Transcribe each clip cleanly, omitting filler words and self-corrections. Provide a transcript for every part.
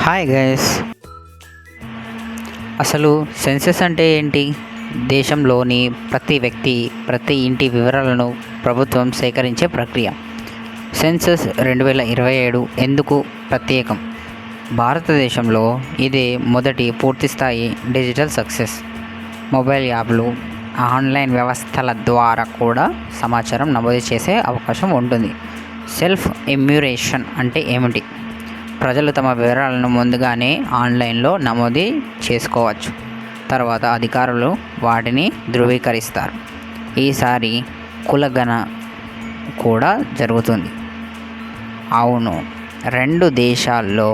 Hi guys. అసలు census అంటే ఏంటి? దేశంలోని ప్రతి వ్యక్తి, ప్రతి ఇంటి వివరాలను ప్రభుత్వం సేకరించే ప్రక్రియ. సెన్సస్ 2027 ఎందుకు ప్రత్యేకం? భారతదేశంలో ఇదే మొదటి పూర్తిస్థాయి డిజిటల్ సక్సెస్. మొబైల్ యాప్లు, ఆన్లైన్ వ్యవస్థల ద్వారా కూడా సమాచారం నమోదు చేసే అవకాశం ఉంటుంది. సెల్ఫ్ ఎమ్యూరేషన్ అంటే ఏమిటి? ప్రజలు తమ వివరాలను ముందుగానే ఆన్లైన్లో నమోదు చేసుకోవచ్చు. తర్వాత అధికారులు వాటిని ధృవీకరిస్తారు. ఈసారి కులగణ కూడా జరుగుతుంది. అవును, 2 దేశాల్లో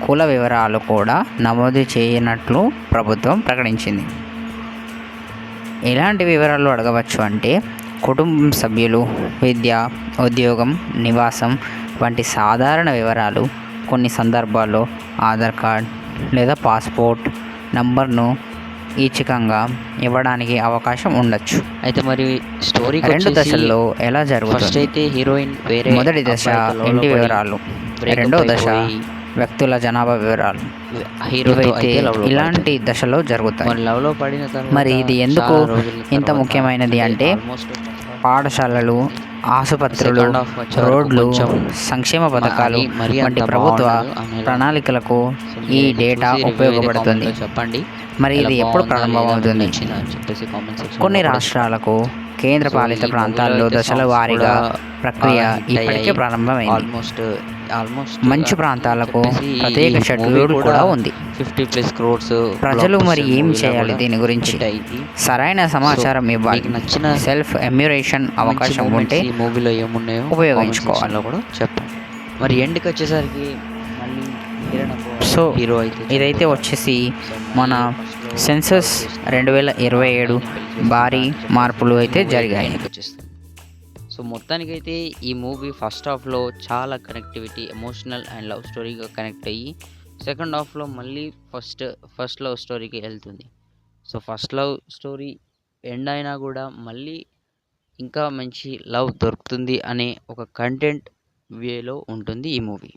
కుల వివరాలు కూడా నమోదు చేయనట్లు ప్రభుత్వం ప్రకటించింది. ఎలాంటి వివరాలు అడగవచ్చు అంటే కుటుంబ సభ్యులు, విద్య, ఉద్యోగం, నివాసం వంటి సాధారణ వివరాలు. కొన్ని సందర్భాల్లో ఆధార్ కార్డ్ లేదా పాస్పోర్ట్ నంబర్ను ఈచికంగా ఇవ్వడానికి అవకాశం ఉండొచ్చు. అయితే మరి స్టోరీ 2 దశల్లో ఎలా జరుగుతుంది? ఫస్ట్ అయితే హీరోయిన్ వేరే మొదటి దశ ఇంటి వివరాలు, రెండవ దశ వ్యక్తుల జనాభా వివరాలు. ఇవైతే ఇలాంటి దశలో జరుగుతాయి. మరి ఇది ఎందుకు ఇంత ముఖ్యమైనది అంటే పాఠశాలలు, ఆసుపత్రులు, రోడ్లు, సంక్షేమ పథకాలు వంటి ప్రభుత్వ ప్రణాళికలకు ఈ డేటా ఉపయోగపడుతుంది. మరి ఇది ఎప్పుడు ప్రారంభమవుతుంది? కొన్ని రాష్ట్రాలకు, కేంద్రపాలిత ప్రాంతాల్లో దశల వారీగా ప్రక్రియ ఇప్పటికే ప్రారంభమైంది. మంచు ప్రాంతాలకు ప్రత్యేక షెడ్యూల్ కూడా ఉంది. 50+ crores. ప్రజలు మరి ఏం చేయాలి? దీని గురించి సరైన సమాచారం ఇవ్వాలి. సెల్ఫ్ ఎమ్యూరేషన్ అవకాశం ఉంటే మూవీలో ఏమున్నాయో ఉపయోగించుకోవాలి కూడా చెప్పండి. మరి ఎండ్కి వచ్చేసరికి మళ్ళీ సో హీరో అయితే ఇదైతే వచ్చేసి మన సెన్సస్ 2027 భారీ మార్పులు అయితే జరిగాయి. సో మొత్తానికైతే ఈ మూవీ ఫస్ట్ హాఫ్లో చాలా కనెక్టివిటీ, ఎమోషనల్ అండ్ లవ్ స్టోరీగా కనెక్ట్ అయ్యి సెకండ్ హాఫ్లో మళ్ళీ ఫస్ట్ లవ్ స్టోరీకి వెళ్తుంది. So first love story end అయినా కూడా మళ్ళీ ఇంకా మంచి లవ్ దొరుకుతుంది అనే ఒక కంటెంట్ వేలో ఉంటుంది ఈ మూవీ.